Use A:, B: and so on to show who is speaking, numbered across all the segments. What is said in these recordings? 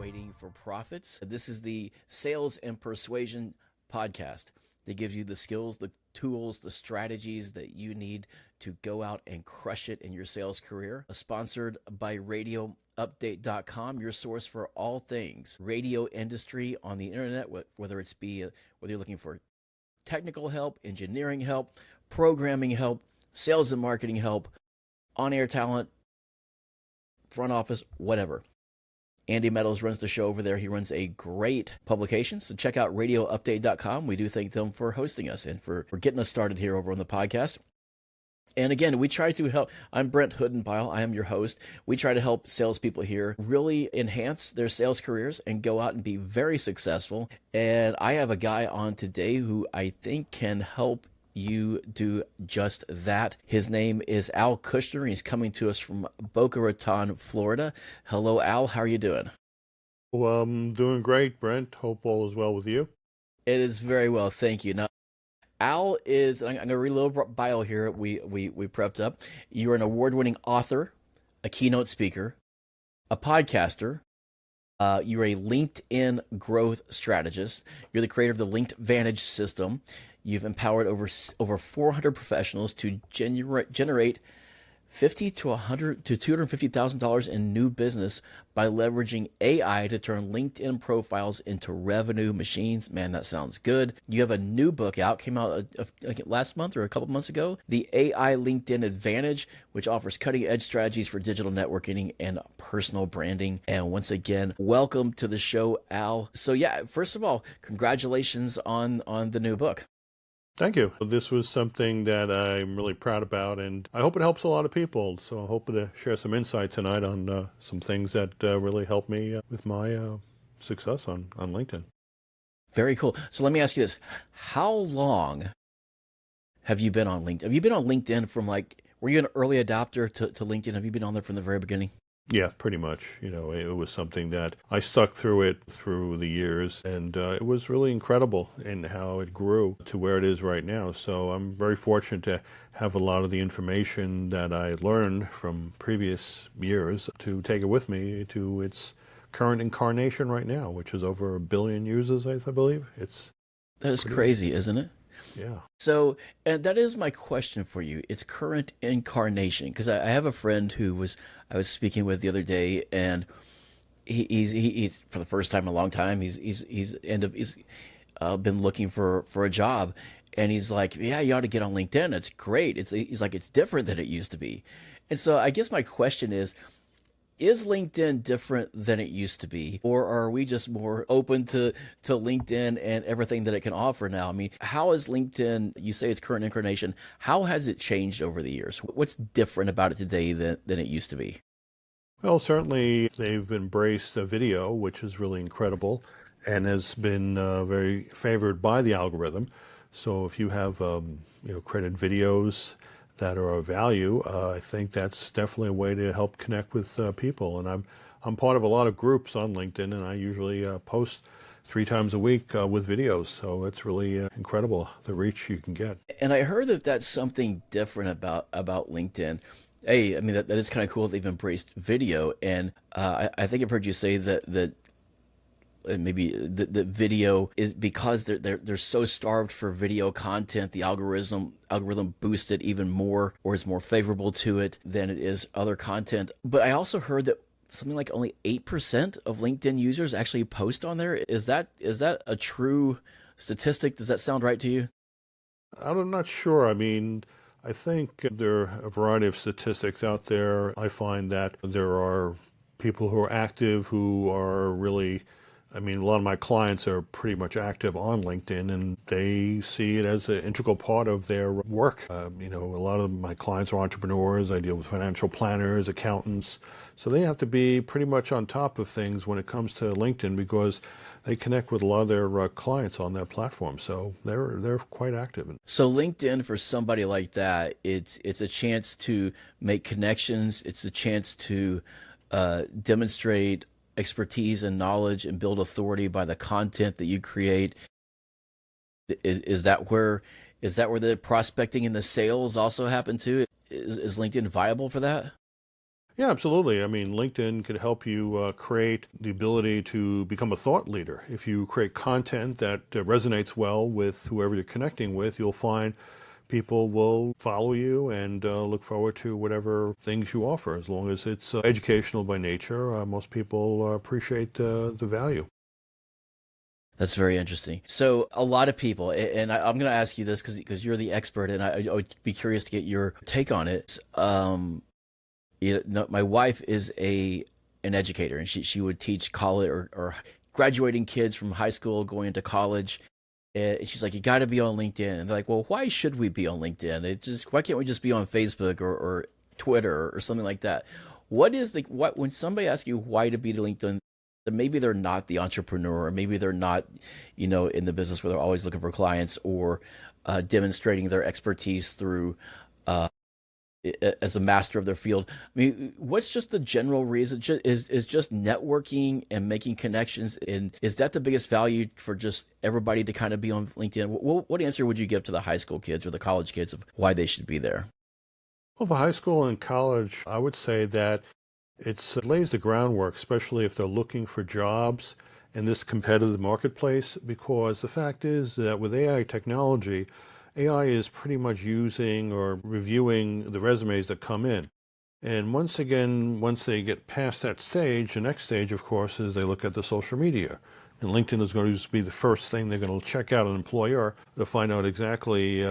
A: Persuading for Profits. This is the Sales and Persuasion podcast that gives you the skills, the tools, the strategies that you need to go out and crush it in your sales career. Sponsored by RadioUpdate.com, your source for all things radio industry on the internet, whether you're looking for technical help, engineering help, programming help, sales and marketing help, on-air talent, front office, whatever. Andy Meadows runs the show over there. He runs a great publication, so check out radioupdate.com. We do thank them for hosting us and for getting us started here over on the podcast. And again, we try to help. I'm Brent Hoodenpyle. I am your host. We try to help salespeople here really enhance their sales careers and go out and be very successful. And I have a guy on today who I think can help you do just that. His name is Al Kushner. He's coming to us from Boca Raton, Florida. Hello, Al. How are you doing?
B: Well, I'm doing great, Brent. Hope all is well with you.
A: It is very well, thank you. Now, Al is, I'm going to read a little bio here we prepped up. You're an award-winning author, a keynote speaker, a podcaster. You're a LinkedIn growth strategist. You're the creator of the LinkedVantage system. You've empowered over 400 professionals to generate $50,000 to $250,000 in new business by leveraging AI to turn LinkedIn profiles into revenue machines. Man, that sounds good. You have a new book out, came out like last month or a couple months ago, The AI LinkedIn Advantage, which offers cutting-edge strategies for digital networking and personal branding. And once again, welcome to the show, Al. So yeah, first of all, congratulations on the new book.
B: Thank you. This was something that I'm really proud about, and I hope it helps a lot of people. So I'm hoping to share some insight tonight on some things that really helped me with my success on LinkedIn.
A: Very cool. So let me ask you this. How long have you been on LinkedIn? Have you been on LinkedIn from were you an early adopter to LinkedIn? Have you been on there from the very beginning?
B: Yeah, pretty much. It was something that I stuck through it through the years, and it was really incredible in how it grew to where it is right now. So I'm very fortunate to have a lot of the information that I learned from previous years to take it with me to its current incarnation right now, which is over 1 billion users, I believe.
A: That is crazy, isn't it?
B: Yeah.
A: So, and that is my question for you. It's current incarnation, because I have a friend I was speaking with the other day, and he's for the first time in a long time, he's been looking for a job, and he's like, yeah, you ought to get on LinkedIn. It's great. He's like, it's different than it used to be. And so I guess my question is LinkedIn different than it used to be, or are we just more open to LinkedIn and everything that it can offer now? I mean, how is LinkedIn, you say it's current incarnation, how has it changed over the years? What's different about it today than it used to be?
B: Well, certainly they've embraced video, which is really incredible and has been very favored by the algorithm. So if you have created videos that are of value, I think that's definitely a way to help connect with people. And I'm part of a lot of groups on LinkedIn, and I usually post 3 times a week with videos. So it's really incredible the reach you can get.
A: And I heard that that's something different about LinkedIn. Hey, I mean, that is kind of cool that they've embraced video. And I think I've heard you say that maybe the video is because they're so starved for video content, the algorithm boosts it even more, or is more favorable to it than it is other content. But I also heard that something like only 8% of LinkedIn users actually post on there. Is that a true statistic? Does that sound right to you?
B: I'm not sure. I mean, I think there are a variety of statistics out there. I find that there are people who are active who are really, a lot of my clients are pretty much active on LinkedIn, and they see it as an integral part of their work. A lot of my clients are entrepreneurs. I deal with financial planners, accountants. So they have to be pretty much on top of things when it comes to LinkedIn, because they connect with a lot of their clients on that platform. So they're quite active.
A: So LinkedIn, for somebody like that, it's a chance to make connections. It's a chance to demonstrate expertise and knowledge and build authority by the content that you create. Is that where the prospecting and the sales also happen too? Is LinkedIn viable for that?
B: Yeah, absolutely. I mean, LinkedIn could help you create the ability to become a thought leader. If you create content that resonates well with whoever you're connecting with, you'll find people will follow you and look forward to whatever things you offer, as long as it's educational by nature. Most people appreciate the value.
A: That's very interesting. So a lot of people, and I'm going to ask you this because you're the expert, and I would be curious to get your take on it. My wife is an educator, and she would teach college or graduating kids from high school going into college. And she's like, you got to be on LinkedIn. And they're like, well, why should we be on LinkedIn? Why can't we just be on Facebook or Twitter or something like that? When somebody asks you why to be to LinkedIn, then maybe they're not the entrepreneur, or maybe they're not, in the business where they're always looking for clients or demonstrating their expertise through as a master of their field. I mean, what's just the general reason? Is just networking and making connections, and is that the biggest value for just everybody to kind of be on LinkedIn? What answer would you give to the high school kids or the college kids of why they should be there?
B: Well, for high school and college, I would say that it lays the groundwork, especially if they're looking for jobs in this competitive marketplace, because the fact is that with AI technology, AI is pretty much using or reviewing the resumes that come in. And once they get past that stage, the next stage, of course, is they look at the social media. And LinkedIn is going to be the first thing they're going to check out an employer to find out exactly,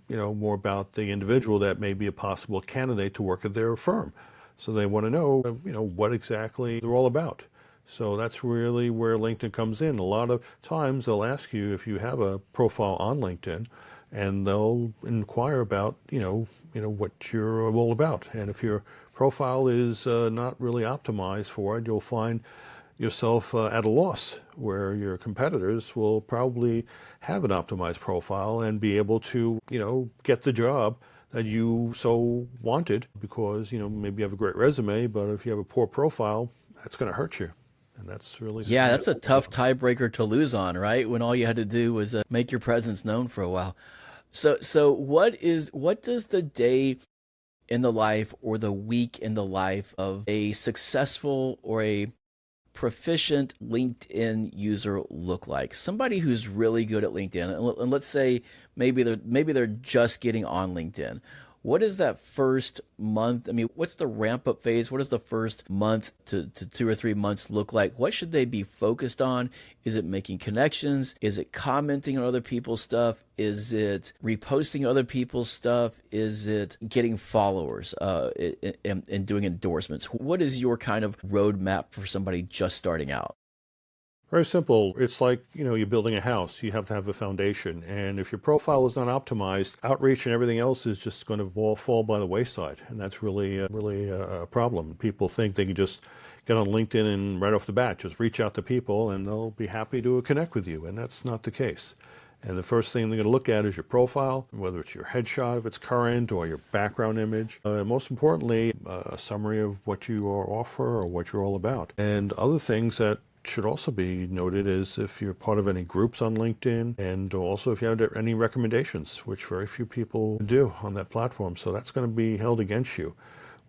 B: more about the individual that may be a possible candidate to work at their firm. So they want to know, what exactly they're all about. So that's really where LinkedIn comes in. A lot of times they'll ask you if you have a profile on LinkedIn, and they'll inquire about, what you're all about. And if your profile is not really optimized for it, you'll find yourself at a loss, where your competitors will probably have an optimized profile and be able to, get the job that you so wanted, because, maybe you have a great resume, but if you have a poor profile, that's going to hurt you. And that's really
A: Yeah,
B: something
A: that's a
B: to focus
A: tough
B: on.
A: tiebreaker to lose on, right? When all you had to do was make your presence known for a while. So what does the day in the life or the week in the life of a successful or a proficient LinkedIn user look like? Somebody who's really good at LinkedIn, and let's say maybe they're just getting on LinkedIn. What is that first month? I mean, what's the ramp up phase? What does the first month to 2 or 3 months look like? What should they be focused on? Is it making connections? Is it commenting on other people's stuff? Is it reposting other people's stuff? Is it getting followers and doing endorsements? What is your kind of roadmap for somebody just starting out?
B: Very simple. It's like, you're building a house. You have to have a foundation. And if your profile is not optimized, outreach and everything else is just going to all fall by the wayside. And that's really a problem. People think they can just get on LinkedIn and right off the bat, just reach out to people and they'll be happy to connect with you. And that's not the case. And the first thing they're going to look at is your profile, whether it's your headshot if it's current or your background image. Most importantly, a summary of what you offer or what you're all about. And other things that should also be noted is if you're part of any groups on LinkedIn, and also if you have any recommendations, which very few people do on that platform. So that's going to be held against you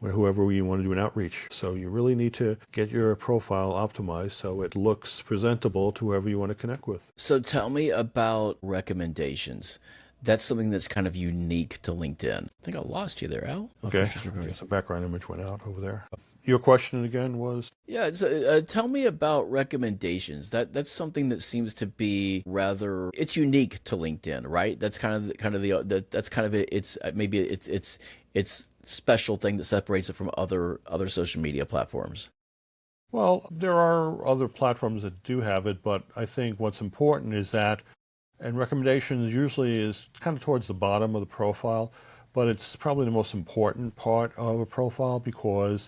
B: when whoever you want to do an outreach. So you really need to get your profile optimized so it looks presentable to whoever you want to connect with.
A: So tell me about recommendations. That's something that's kind of unique to LinkedIn. I think I lost you there, Al. Oh,
B: Okay.
A: Kushner's recording.
B: Yes, the background image went out over there. Your question again was?
A: Yeah, so, tell me about recommendations. That's something that seems to be rather it's unique to LinkedIn, right? That's that's kind of it's maybe it's special thing that separates it from other social media platforms.
B: Well, there are other platforms that do have it, but I think what's important is that, and recommendations usually is kind of towards the bottom of the profile, but it's probably the most important part of a profile because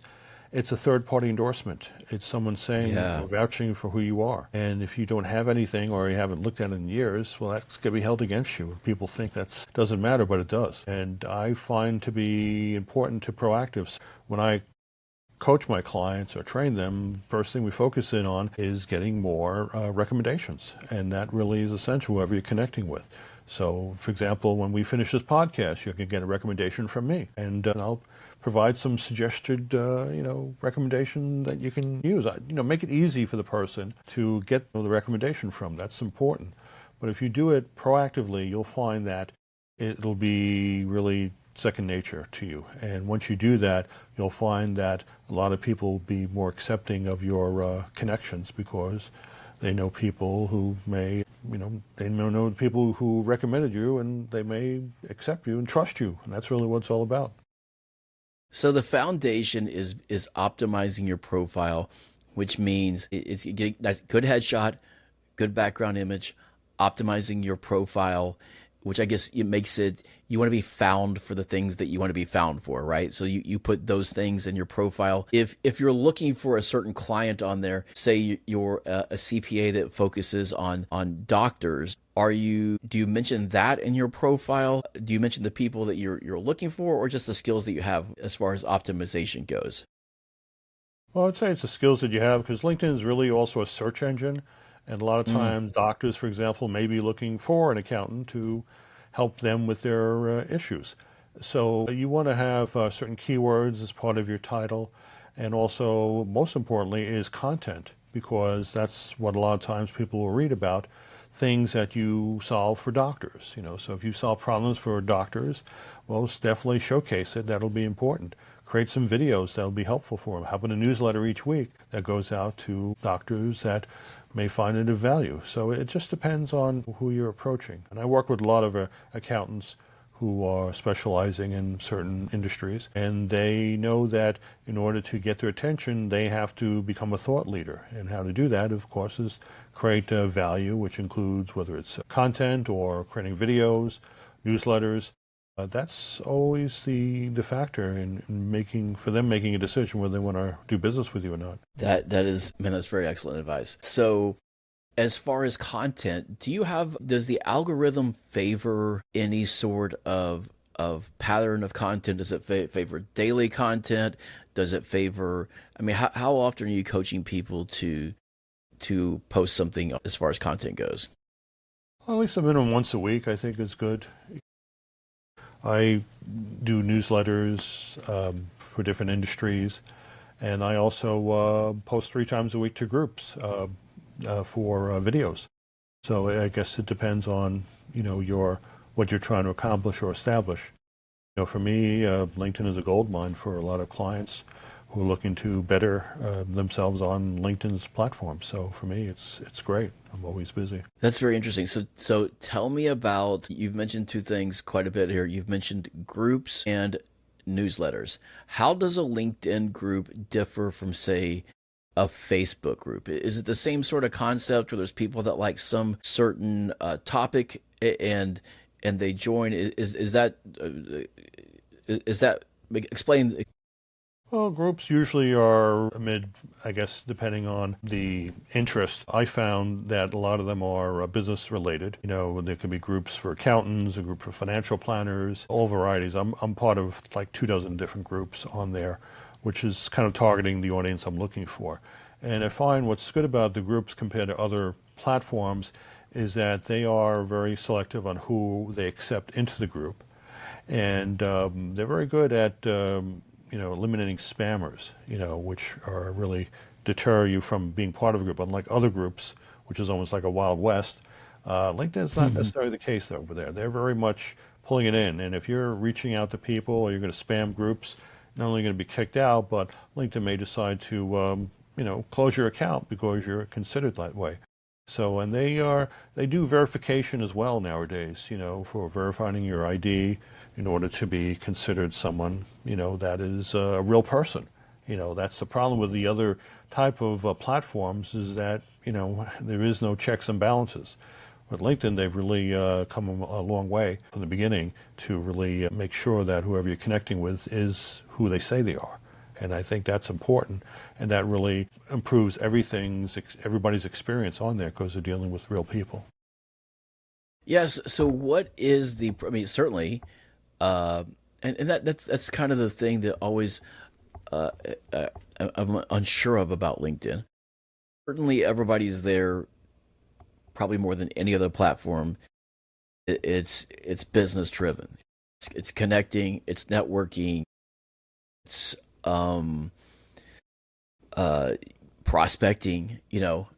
B: it's a third-party endorsement. It's someone saying
A: Yeah.
B: or vouching for who you are. And if you don't have anything or you haven't looked at it in years, well, that's going to be held against you. People think that doesn't matter, but it does. And I find to be important to proactives. When I coach my clients or train them, first thing we focus in on is getting more recommendations. And that really is essential, whoever you're connecting with. So, for example, when we finish this podcast, you can get a recommendation from me. And I'll provide some suggested, recommendation that you can use. Make it easy for the person to get the recommendation from. That's important. But if you do it proactively, you'll find that it'll be really second nature to you. And once you do that, you'll find that a lot of people will be more accepting of your connections because they know people who they know people who recommended you, and they may accept you and trust you. And that's really what it's all about.
A: So the foundation is optimizing your profile, which means it's getting that good headshot, good background image, optimizing your profile, which I guess it makes it, you want to be found for the things that you want to be found for, right? So you put those things in your profile. If you're looking for a certain client on there, say you're a CPA that focuses on doctors, do you mention that in your profile? Do you mention the people that you're looking for, or just the skills that you have as far as optimization goes?
B: Well, I'd say it's the skills that you have because LinkedIn is really also a search engine. And a lot of
A: Mm.
B: times, doctors, for example, may be looking for an accountant to help them with their issues. So you want to have certain keywords as part of your title. And also, most importantly, is content, because that's what a lot of times people will read about, things that you solve for doctors. So if you solve problems for doctors, well, definitely showcase it. That'll be important. Create some videos that'll be helpful for them. How about a newsletter each week that goes out to doctors that may find it of value? So it just depends on who you're approaching. And I work with a lot of accountants who are specializing in certain industries, and they know that in order to get their attention, they have to become a thought leader. And how to do that, of course, is create value, which includes whether it's content or creating videos, newsletters. That's always the factor in making a decision whether they want to do business with you or not.
A: That is, man, that's very excellent advice. So as far as content, does the algorithm favor any sort of pattern of content? Does it favor daily content? Does it favor, I mean, how often are you coaching people to post something as far as content goes?
B: Well, at least a minimum once a week, I think, is good. I do newsletters for different industries, and I also post 3 times a week to groups for videos. So I guess it depends on what you're trying to accomplish or establish. For me, LinkedIn is a gold mine for a lot of clients who are looking to better themselves on LinkedIn's platform. So for me, it's great. I'm always busy.
A: That's very interesting. So tell me about, you've mentioned 2 things quite a bit here. You've mentioned groups and newsletters. How does a LinkedIn group differ from, say, a Facebook group? Is it the same sort of concept where there's people that like some certain topic and they join? Is that explain?
B: Well, groups usually are I guess, depending on the interest. I found that a lot of them are business related. There can be groups for accountants, a group for financial planners, all varieties. I'm part of like 24 different groups on there, which is kind of targeting the audience I'm looking for. And I find what's good about the groups compared to other platforms is that they are very selective on who they accept into the group. And they're very good at eliminating spammers, which are really deter you from being part of a group. Unlike other groups, which is almost like a Wild West, LinkedIn is not necessarily the case over there. They're very much pulling it in. And if you're reaching out to people or you're going to spam groups, not only going to be kicked out, but LinkedIn may decide to, close your account because you're considered that way. So, and they do verification as well nowadays, for verifying your ID in order to be considered someone, that is a real person. That's the problem with the other type of platforms, is that, there is no checks and balances. With LinkedIn, they've really come a long way from the beginning to really make sure that whoever you're connecting with is who they say they are. And I think that's important, and that really improves everybody's experience on there because they're dealing with real people.
A: Yes. So what is I mean, certainly, and that's kind of the thing that always I'm unsure of about LinkedIn. Certainly, everybody's there, probably more than any other platform. It's business driven. It's connecting. It's networking. it's uh, prospecting,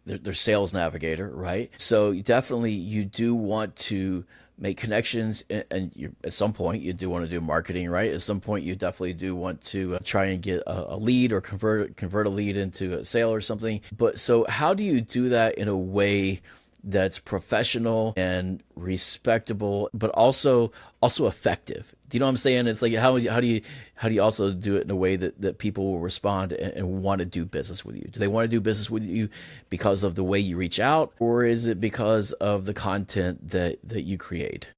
A: their sales navigator, right? So you do want to make connections, and at some point you do want to do marketing, right? At some point you definitely do want to try and get a lead or convert a lead into a sale or something. But so how do you do that in a way that's professional and respectable, but also effective? Do you know what I'm saying? It's like how do you also do it in a way that people will respond and want to do business with you? Do they want to do business with you because of the way you reach out, or is it because of the content that you create?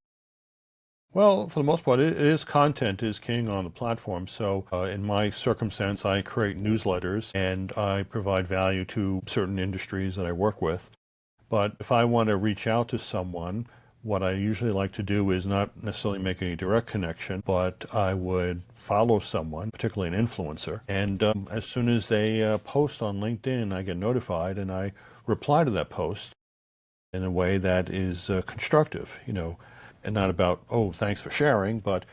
B: Well, for the most part, it is content is king on the platform. So in my circumstance, I create newsletters and I provide value to certain industries that I work with. But if I want to reach out to someone, what I usually like to do is not necessarily make a direct connection, but I would follow someone, particularly an influencer. And as soon as they post on LinkedIn, I get notified and I reply to that post in a way that is constructive, and not about, oh, thanks for sharing, but,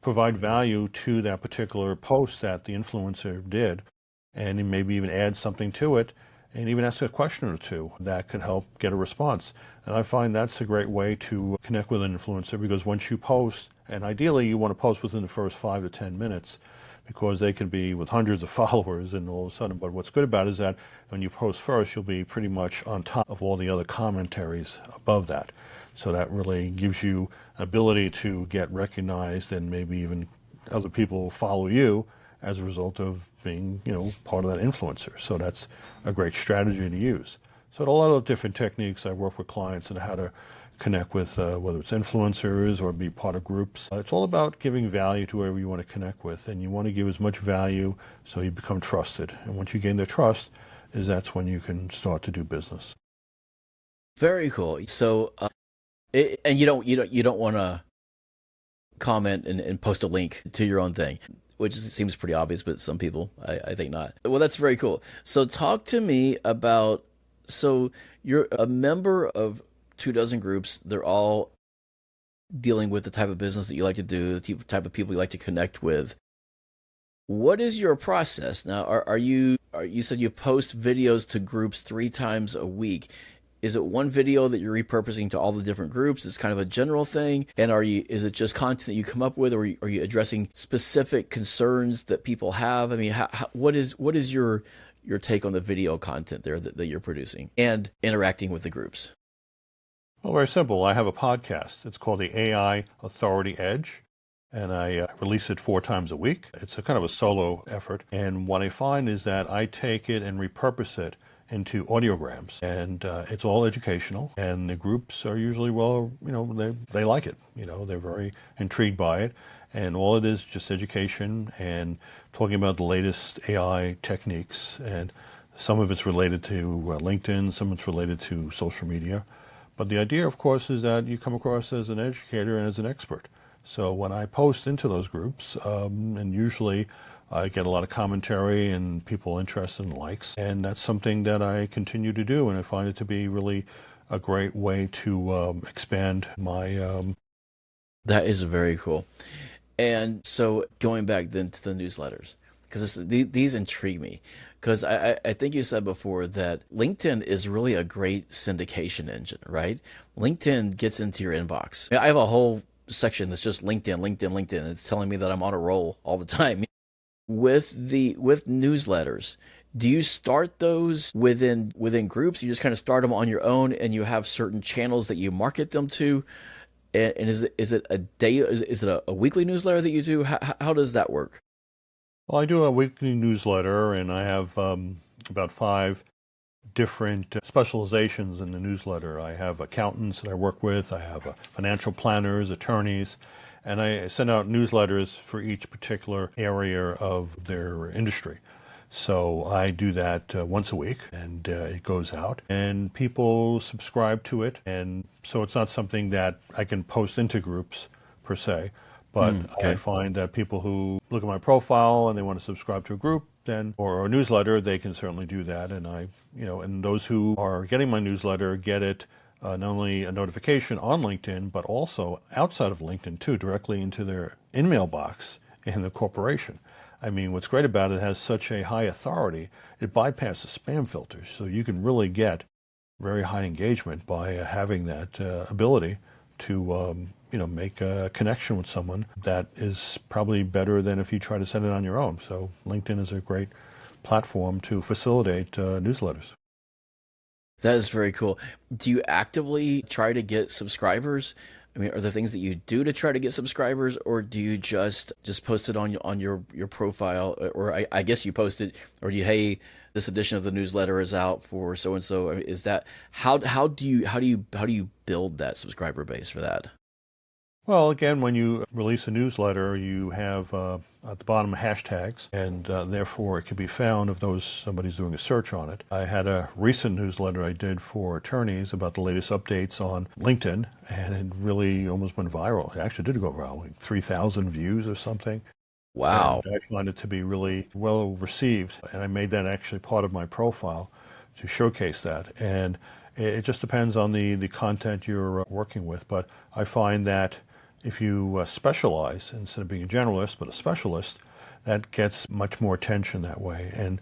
B: provide value to that particular post that the influencer did, and maybe even add something to it, and even ask a question or two that could help get a response. And I find that's a great way to connect with an influencer, because once you post, and ideally you want to post within the first 5 to 10 minutes, because they can be with hundreds of followers and all of a sudden. But what's good about it is that when you post first, you'll be pretty much on top of all the other commentaries above that. So that really gives you an ability to get recognized, and maybe even other people follow you as a result of being, part of that influencer. So that's a great strategy to use. So a lot of different techniques. I work with clients on how to connect with, whether it's influencers or be part of groups. It's all about giving value to whoever you want to connect with, and you want to give as much value so you become trusted. And once you gain their trust, that's when you can start to do business.
A: Very cool. So, and you don't want to comment and post a link to your own thing, which seems pretty obvious, but some people, I think not. Well, that's very cool. So talk to me about, so you're a member of 24 groups. They're all dealing with the type of business that you like to do, the type of people you like to connect with. What is your process now? You said you post videos to groups 3 times a week. Is it one video that you're repurposing to all the different groups? It's kind of a general thing. And is it just content that you come up with, or are you addressing specific concerns that people have? I mean, what is your take on the video content there that you're producing and interacting with the groups?
B: Well, very simple. I have a podcast. It's called the AI Authority Edge, and I release it 4 times a week. It's a kind of a solo effort. And what I find is that I take it and repurpose it into audiograms, and it's all educational, and the groups are usually, well, they like it. They're very intrigued by it, and all it is just education and talking about the latest AI techniques, and some of it's related to LinkedIn, some of it's related to social media. But the idea, of course, is that you come across as an educator and as an expert. So when I post into those groups, and usually I get a lot of commentary and people interested in likes, and that's something that I continue to do, and I find it to be really a great way to expand my.
A: That is very cool. And so going back then to the newsletters, because these intrigue me, because I think you said before that LinkedIn is really a great syndication engine, right? LinkedIn gets into your inbox. I have a whole section that's just LinkedIn, LinkedIn, LinkedIn. It's telling me that I'm on a roll all the time. With newsletters, do you start those within groups? You just kind of start them on your own, and you have certain channels that you market them to. And is it a day? Is it a weekly newsletter that you do? How does that work?
B: Well, I do a weekly newsletter, and I have about 5 different specializations in the newsletter. I have accountants that I work with. I have financial planners, attorneys, and I send out newsletters for each particular area of their industry. So I do that once a week, and it goes out, and people subscribe to it. And so it's not something that I can post into groups per se, but I
A: Okay.
B: find that people who look at my profile and they want to subscribe to a group, then, or a newsletter, they can certainly do that. And and those who are getting my newsletter get it not only a notification on LinkedIn, but also outside of LinkedIn too, directly into their in-mail box in the corporation. I mean, what's great about it has such a high authority, it bypasses spam filters. So you can really get very high engagement by having that ability to make a connection with someone that is probably better than if you try to send it on your own. So LinkedIn is a great platform to facilitate newsletters.
A: That is very cool. Do you actively try to get subscribers? I mean, are there things that you do to try to get subscribers, or do you just post it on your profile, or I guess you post it, or do you, hey, this edition of the newsletter is out for so and so? Is that how do you build that subscriber base for that?
B: Well, again, when you release a newsletter, you have at the bottom hashtags, and therefore it can be found if somebody's doing a search on it. I had a recent newsletter I did for attorneys about the latest updates on LinkedIn, and it really almost went viral. It actually did go viral, like 3,000 views or something.
A: Wow.
B: And I find it to be really well received, and I made that actually part of my profile to showcase that. And it just depends on the content you're working with, but I find that if you specialize, instead of being a generalist, but a specialist, that gets much more attention that way. And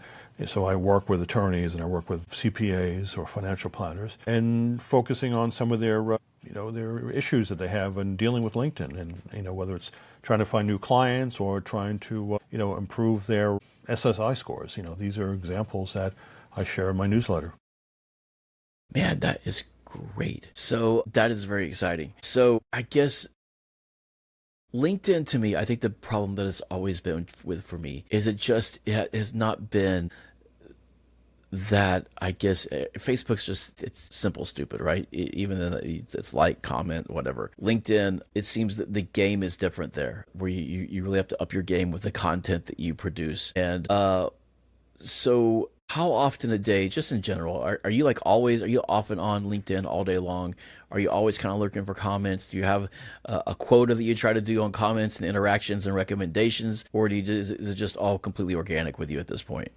B: so I work with attorneys and I work with CPAs or financial planners, and focusing on some of their issues that they have in dealing with LinkedIn, and whether it's trying to find new clients or trying to improve their SSI scores. These are examples that I share in my newsletter.
A: Man, that is great. So that is very exciting. So I guess LinkedIn, to me, I think the problem that it's always been with for me is it has not been that. I guess Facebook's just, it's simple, stupid, right? Even then it's like, comment, whatever. LinkedIn, it seems that the game is different there, where you really have to up your game with the content that you produce. And so how often a day, just in general, are you like always, are you often on LinkedIn all day long? Are you always kind of looking for comments? Do you have a quota that you try to do on comments and interactions and recommendations? Or is it just all completely organic with you at this point?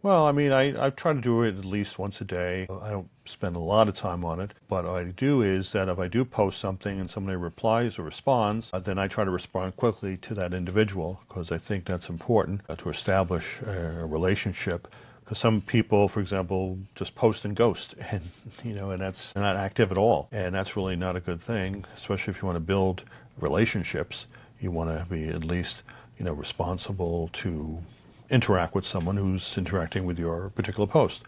B: Well, I mean, I try to do it at least once a day. I don't spend a lot of time on it, but what I do is that if I do post something and somebody replies or responds, then I try to respond quickly to that individual, because I think that's important to establish a relationship. Because some people, for example, just post and ghost, and that's not active at all, and that's really not a good thing, especially if you want to build relationships. You want to be at least, responsible to interact with someone who's interacting with your particular post.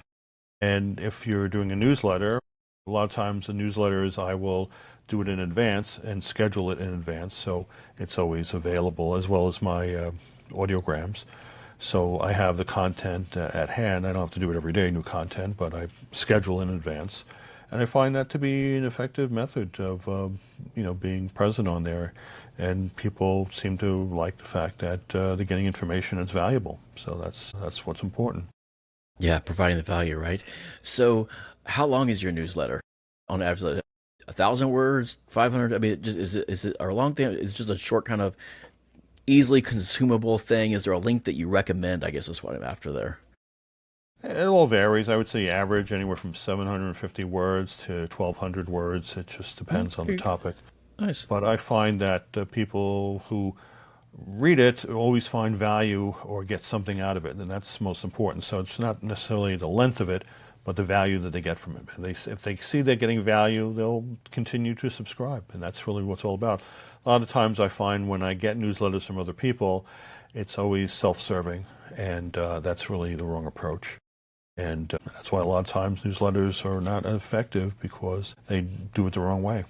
B: And if you're doing a newsletter, a lot of times the newsletters, I will do it in advance and schedule it in advance, so it's always available, as well as my audiograms. So I have the content at hand. I don't have to do it every day, new content, but I schedule in advance. And I find that to be an effective method of, being present on there. And people seem to like the fact that they're getting information that's valuable. So that's what's important.
A: Yeah, providing the value, right? So how long is your newsletter on average? Like, 1,000 words, 500? I mean, is it a long thing? Is it just a short kind of easily consumable thing? Is there a link that you recommend? I guess that's what I'm after there.
B: It all varies. I would say average anywhere from 750 words to 1,200 words. It just depends on the
A: Very good.
B: topic.
A: Nice.
B: But I find that people who read it always find value or get something out of it, and that's most important. So it's not necessarily the length of it, but the value that they get from it. And if they see they're getting value, they'll continue to subscribe, and that's really what it's all about. A lot of times I find when I get newsletters from other people, it's always self-serving, and that's really the wrong approach. And that's why a lot of times newsletters are not effective, because they do it the wrong way.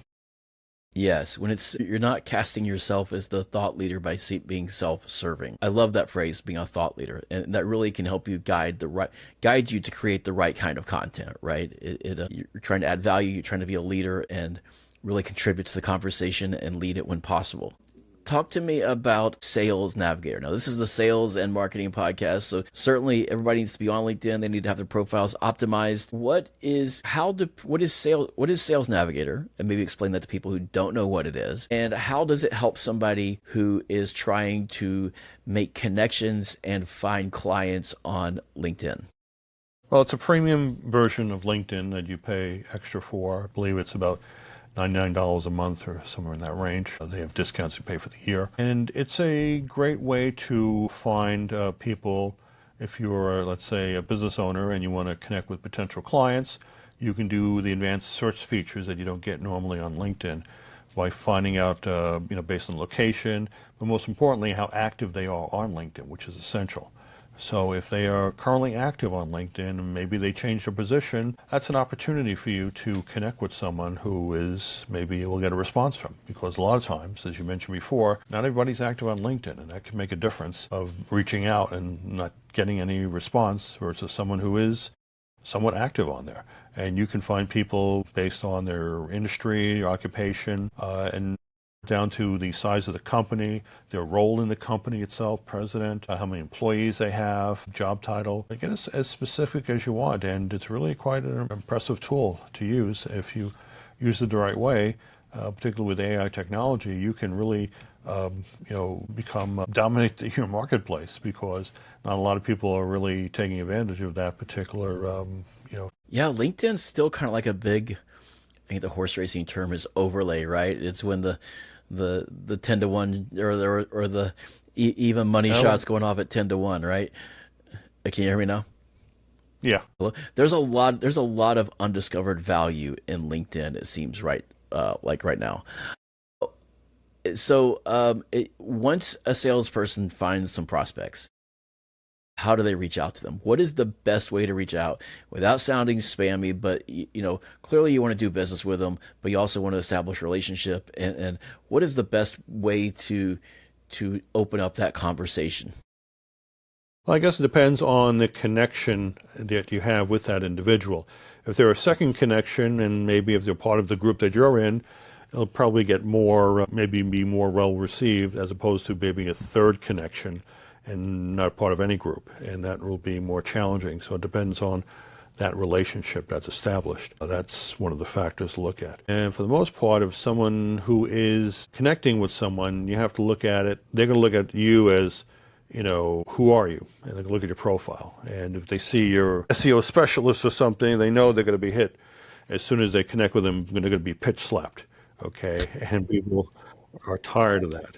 A: Yes, when you're not casting yourself as the thought leader by being self-serving. I love that phrase, being a thought leader, and that really can help you guide you to create the right kind of content. Right? You're trying to add value. You're trying to be a leader and really contribute to the conversation and lead it when possible. Talk to me about Sales Navigator. Now, this is the sales and marketing podcast, so certainly everybody needs to be on LinkedIn. They need to have their profiles optimized. What is Sales Navigator? And maybe explain that to people who don't know what it is. And how does it help somebody who is trying to make connections and find clients on LinkedIn?
B: Well, it's a premium version of LinkedIn that you pay extra for. I believe it's about $99 a month or somewhere in that range. They have discounts you pay for the year. And it's a great way to find people. If you're, let's say, a business owner and you want to connect with potential clients, you can do the advanced search features that you don't get normally on LinkedIn by finding out, based on location, but most importantly, how active they are on LinkedIn, which is essential. So if they are currently active on LinkedIn and maybe they change their position, that's an opportunity for you to connect with someone who is maybe you will get a response from. Because a lot of times, as you mentioned before, not everybody's active on LinkedIn, and that can make a difference of reaching out and not getting any response versus someone who is somewhat active on there. And you can find people based on their industry, their occupation, and down to the size of the company, their role in the company itself, president, how many employees they have, job title. Get as specific as you want, and it's really quite an impressive tool to use. If you use it the right way, particularly with AI technology, you can really dominate your marketplace, because not a lot of people are really taking advantage of that particular.
A: Yeah, LinkedIn's still kind of like a big. I think the horse racing term is overlay, right? It's when the 10-to-1 or the even money shots going off at 10-to-1, right? Can you hear me now?
B: Yeah.
A: There's a lot of undiscovered value in LinkedIn, it seems, right now. So once a salesperson finds some prospects, how do they reach out to them? What is the best way to reach out without sounding spammy? But clearly you want to do business with them, but you also want to establish a relationship. And what is the best way to open up that conversation?
B: Well, I guess it depends on the connection that you have with that individual. If they're a second connection, and maybe if they're part of the group that you're in, it'll probably get more, maybe be more well received, as opposed to maybe a third connection and not part of any group, and that will be more challenging. So it depends on that relationship that's established. That's one of the factors to look at. And for the most part, if someone who is connecting with someone, you have to look at it, they're going to look at you as, who are you? And they're going to look at your profile. And if they see you're SEO specialist or something, they know they're going to be hit. As soon as they connect with them, they're going to be pitch slapped, okay? And people are tired of that.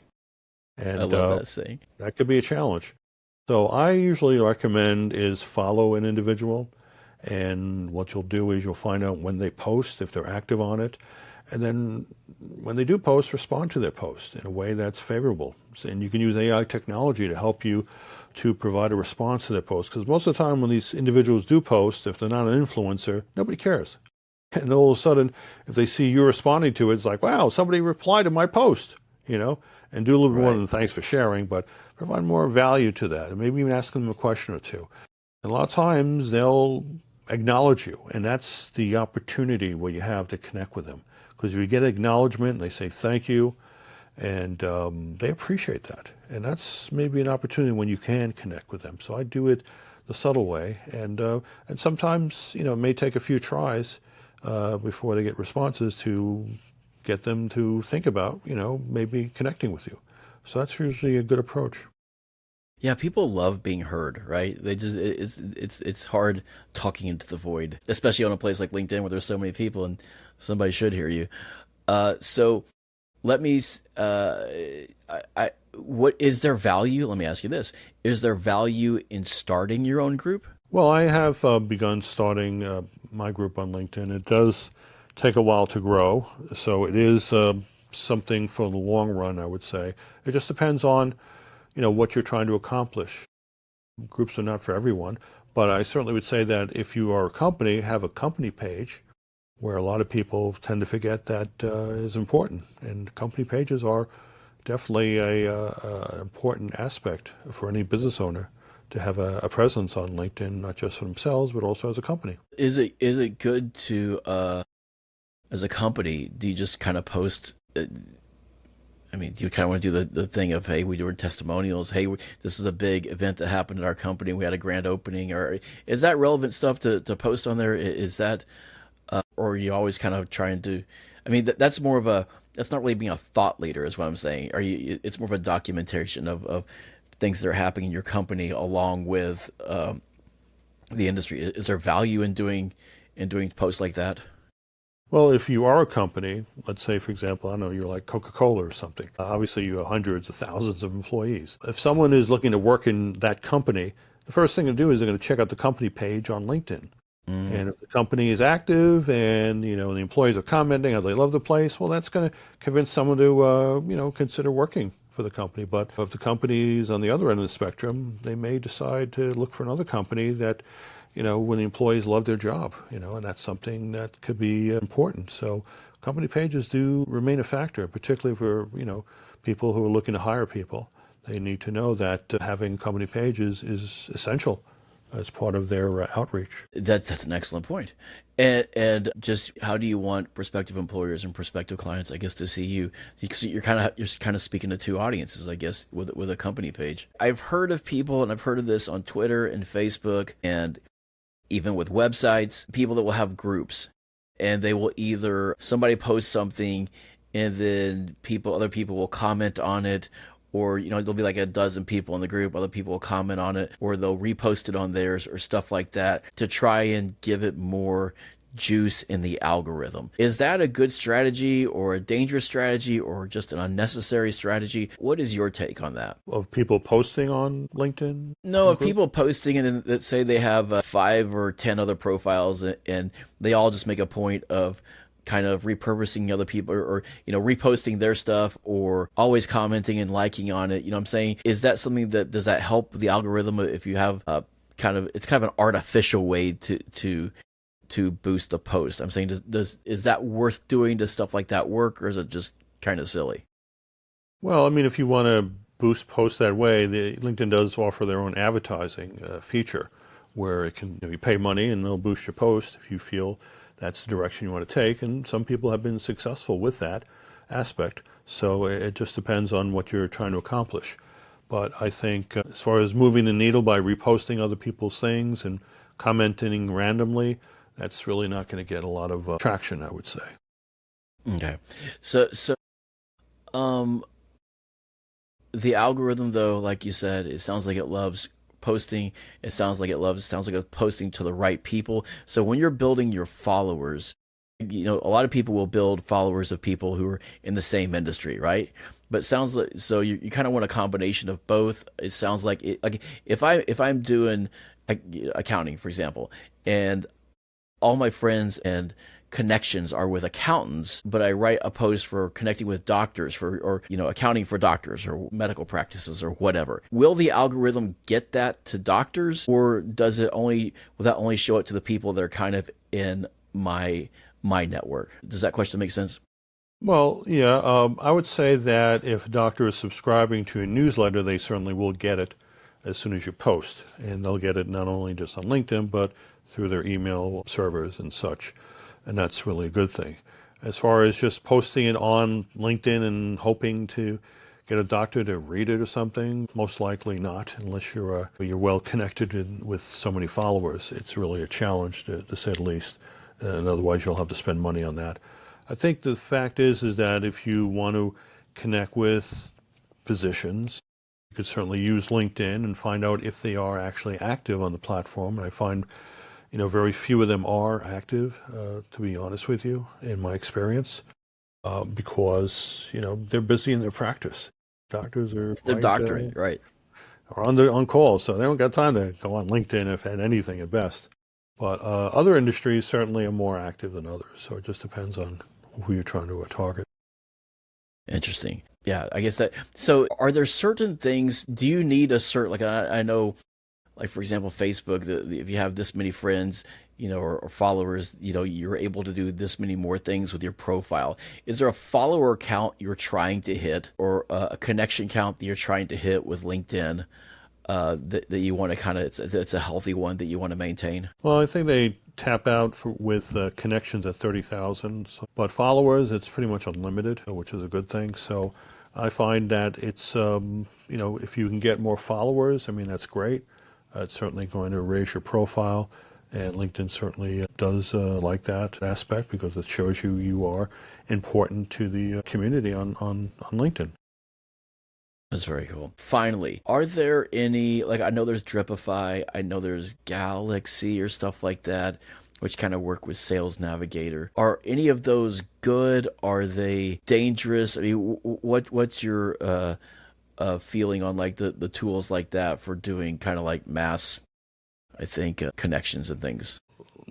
B: And
A: I love that saying.
B: That could be a challenge. So I usually recommend is follow an individual, and what you'll do is you'll find out when they post, if they're active on it, and then when they do post, respond to their post in a way that's favorable. And you can use AI technology to help you to provide a response to their post, because most of the time when these individuals do post, if they're not an influencer, nobody cares. And all of a sudden, if they see you responding to it, it's like, wow, somebody replied to my post, and do a little bit more than thanks for sharing, but provide more value to that, and maybe even ask them a question or two. And a lot of times they'll acknowledge you, and that's the opportunity where you have to connect with them. Because if you get acknowledgement and they say thank you, and they appreciate that. And that's maybe an opportunity when you can connect with them. So I do it the subtle way, and sometimes, it may take a few tries before they get responses to get them to think about, maybe connecting with you. So that's usually a good approach.
A: Yeah, people love being heard, right? They just it's hard talking into the void, especially on a place like LinkedIn where there's so many people and somebody should hear you. So let me what is there value? Let me ask you this: is there value in starting your own group?
B: Well, I have begun starting my group on LinkedIn. It does take a while to grow, so it is something for the long run, I would say. It just depends on, what you're trying to accomplish. Groups are not for everyone, but I certainly would say that if you are a company, have a company page, where a lot of people tend to forget that is important. And company pages are definitely an important aspect for any business owner to have a presence on LinkedIn, not just for themselves, but also as a company.
A: Is it good to as a company, do you just kind of post? Do you kind of want to do the thing of, hey, we're doing testimonials. Hey, this is a big event that happened at our company. We had a grand opening. Or is that relevant stuff to post on there? Is that, or are you always kind of trying to? That's more of that's not really being a thought leader, is what I'm saying. It's more of a documentation of things that are happening in your company along with the industry. Is there value in doing posts like that?
B: Well, if you are a company, let's say, for example, I don't know, you're like Coca-Cola or something. Obviously, you have hundreds of thousands of employees. If someone is looking to work in that company, the first thing to do is they're going to check out the company page on LinkedIn.
A: Mm.
B: And if the company is active and, the employees are commenting how they love the place, well, that's going to convince someone to, consider working for the company. But if the company is on the other end of the spectrum, they may decide to look for another company that, when the employees love their job, and that's something that could be important. So company pages do remain a factor, particularly for, people who are looking to hire people. They need to know that having company pages is essential as part of their outreach.
A: That's an excellent point. And just how do you want prospective employers and prospective clients, I guess, to see you? Because you're kind of speaking to two audiences, I guess, with a company page. I've heard of people, and I've heard of this on Twitter and Facebook, and even with websites, people that will have groups, and they will either somebody posts something, and then other people will comment on it, or there'll be like a dozen people in the group, other people will comment on it, or they'll repost it on theirs or stuff like that to try and give it more juice in the algorithm. Is that a good strategy or a dangerous strategy or just an unnecessary strategy? What is your take on that?
B: Of people posting on LinkedIn?
A: No, of people posting, and then let's say they have 5 or 10 other profiles, and they all just make a point of kind of repurposing other people, or reposting their stuff, or always commenting and liking on it. I'm saying, is that something does that help the algorithm if you have it's kind of an artificial way to boost the post? I'm saying, is that worth doing? Does stuff like that work, or is it just kind of silly?
B: Well, I mean, if you want to boost posts that way, LinkedIn does offer their own advertising feature where it can, you pay money and they'll boost your post if you feel that's the direction you want to take. And some people have been successful with that aspect. So it just depends on what you're trying to accomplish. But I think as far as moving the needle by reposting other people's things and commenting randomly, that's really not going to get a lot of traction, I would say.
A: Okay. So the algorithm, though, like you said, it sounds like it loves posting. It sounds like it's posting to the right people. So when you're building your followers, a lot of people will build followers of people who are in the same industry, right? But it sounds like, so you kind of want a combination of both. It sounds like like if I'm doing accounting, for example, and all my friends and connections are with accountants, but I write a post for connecting with doctors, or accounting for doctors or medical practices or whatever. Will the algorithm get that to doctors, or will that only show it to the people that are kind of in my network? Does that question make sense?
B: Well, yeah, I would say that if a doctor is subscribing to a newsletter, they certainly will get it as soon as you post. And they'll get it not only just on LinkedIn, but through their email servers and such. And that's really a good thing. As far as just posting it on LinkedIn and hoping to get a doctor to read it or something, most likely not, unless you're well connected with so many followers. It's really a challenge, to say the least. And otherwise, you'll have to spend money on that. I think the fact is that if you want to connect with physicians, you could certainly use LinkedIn and find out if they are actually active on the platform. I find very few of them are active, to be honest with you, in my experience, because, they're busy in their practice. Doctors are
A: The
B: quite,
A: doctoring, right?
B: are on call, so they don't got time to go on LinkedIn, if at anything at best. But other industries certainly are more active than others, so it just depends on who you're trying to target.
A: Interesting. Yeah, I guess that. So, are there certain things? Do you need a certain, like, I know, like, for example, Facebook, if you have this many friends, or followers, you're able to do this many more things with your profile. Is there a follower count you're trying to hit, or a connection count that you're trying to hit with LinkedIn, that you want to it's a healthy one that you want to maintain?
B: Well, I think they tap out with connections at 30,000, but followers, it's pretty much unlimited, which is a good thing. So I find that it's, if you can get more followers, I mean, that's great. It's certainly going to raise your profile, and LinkedIn certainly does like that aspect because it shows you are important to the community on LinkedIn.
A: That's very cool. Finally, are there any, like, I know there's Dripify, I know there's Galaxy or stuff like that. which kind of work with Sales Navigator. Are any of those good? Are they dangerous? I mean, what's your feeling on like the tools like that for doing kind of like mass, I think, connections and things?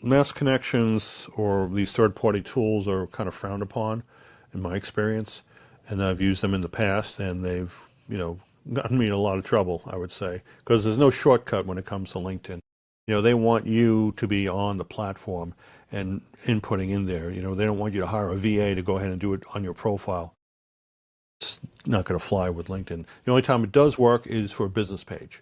B: Mass connections or these third-party tools are kind of frowned upon in my experience, and I've used them in the past, and they've, gotten me in a lot of trouble, I would say, because there's no shortcut when it comes to LinkedIn. They want you to be on the platform and inputting in there. They don't want you to hire a VA to go ahead and do it on your profile. It's not going to fly with LinkedIn. The only time it does work is for a business page.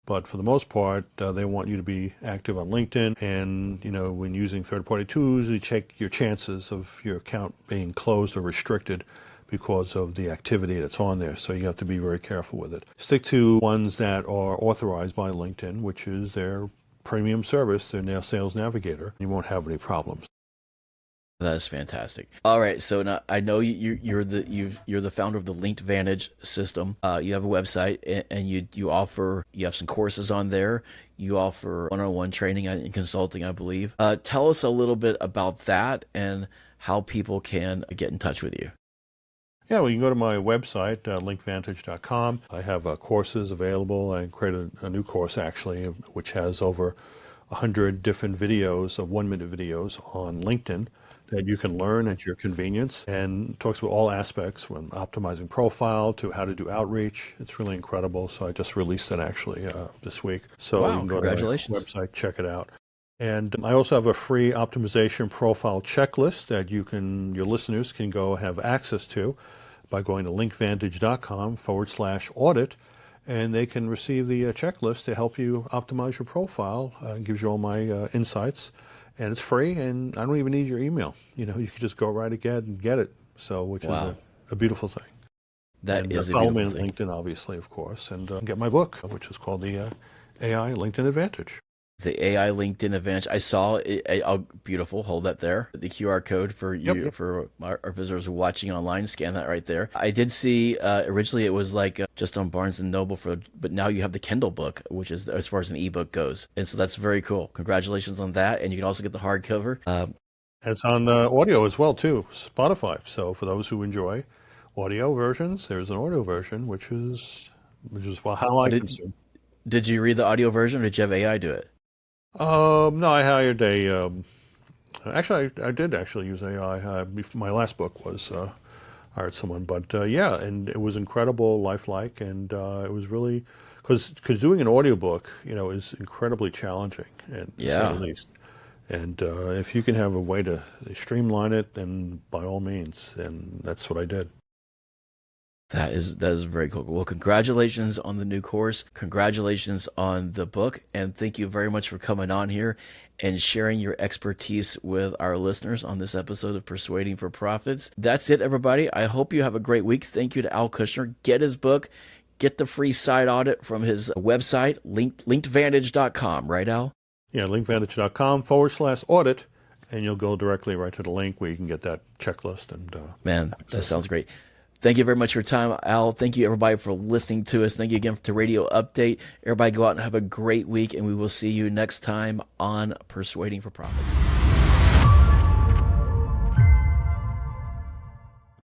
B: But for the most part, they want you to be active on LinkedIn. And, when using third-party tools, you check your chances of your account being closed or restricted because of the activity that's on there. So you have to be very careful with it. Stick to ones that are authorized by LinkedIn, which is their premium service, their Sales Navigator. You won't have any problems.
A: That's fantastic. All right, so now I know you're the founder of the Linked Vantage system. You have a website, and you have some courses on there. You offer one-on-one training and consulting, I believe. Tell us a little bit about that and how people can get in touch with you.
B: Yeah, well, you can go to my website, linkvantage.com. I have courses available. I created a new course, actually, which has over 100 different videos of 1-minute videos on LinkedIn that you can learn at your convenience, and talks about all aspects from optimizing profile to how to do outreach. It's really incredible. So I just released it actually this week. So
A: Wow,
B: you can go
A: congratulations.
B: to my website, check it out. And I also have a free optimization profile checklist that your listeners can go have access to by going to linkvantage.com/audit, and they can receive the checklist to help you optimize your profile. It gives you all my insights, and it's free, and I don't even need your email. You can just go right ahead and get it. So, which is a beautiful thing.
A: That is a
B: follow
A: beautiful
B: me on
A: thing.
B: LinkedIn, obviously, of course, and get my book, which is called the AI LinkedIn Advantage.
A: The AI LinkedIn Advantage. I saw it. Beautiful. Hold that there. The QR code for you,
B: Yep.
A: for our visitors watching online. Scan that right there. I did see originally it was like just on Barnes and Noble but now you have the Kindle book, which is as far as an ebook goes, and so that's very cool. Congratulations on that, and you can also get the hardcover.
B: And it's on audio as well too, Spotify. So for those who enjoy audio versions, there's an audio version, which is how I consume.
A: Did you read the audio version, or did you have AI do it?
B: No, I hired actually, I did actually use AI. My last book was hired someone, but yeah, and it was incredible, lifelike, and it was really because doing an audiobook, is incredibly challenging, and to say the least. And if you can have a way to streamline it, then by all means, and that's what I did.
A: That is very cool. Well, congratulations on the new course. Congratulations on the book. And thank you very much for coming on here and sharing your expertise with our listeners on this episode of Persuading for Profits. That's it, everybody. I hope you have a great week. Thank you to Al Kushner. Get his book. Get the free site audit from his website, linkedvantage.com. Right, Al?
B: Yeah, linkvantage.com/audit. And you'll go directly right to the link where you can get that checklist. And
A: man, that sounds great. Thank you very much for your time, Al. Thank you, everybody, for listening to us. Thank you again to Radio Update. Everybody go out and have a great week, and we will see you next time on Persuading for Profits.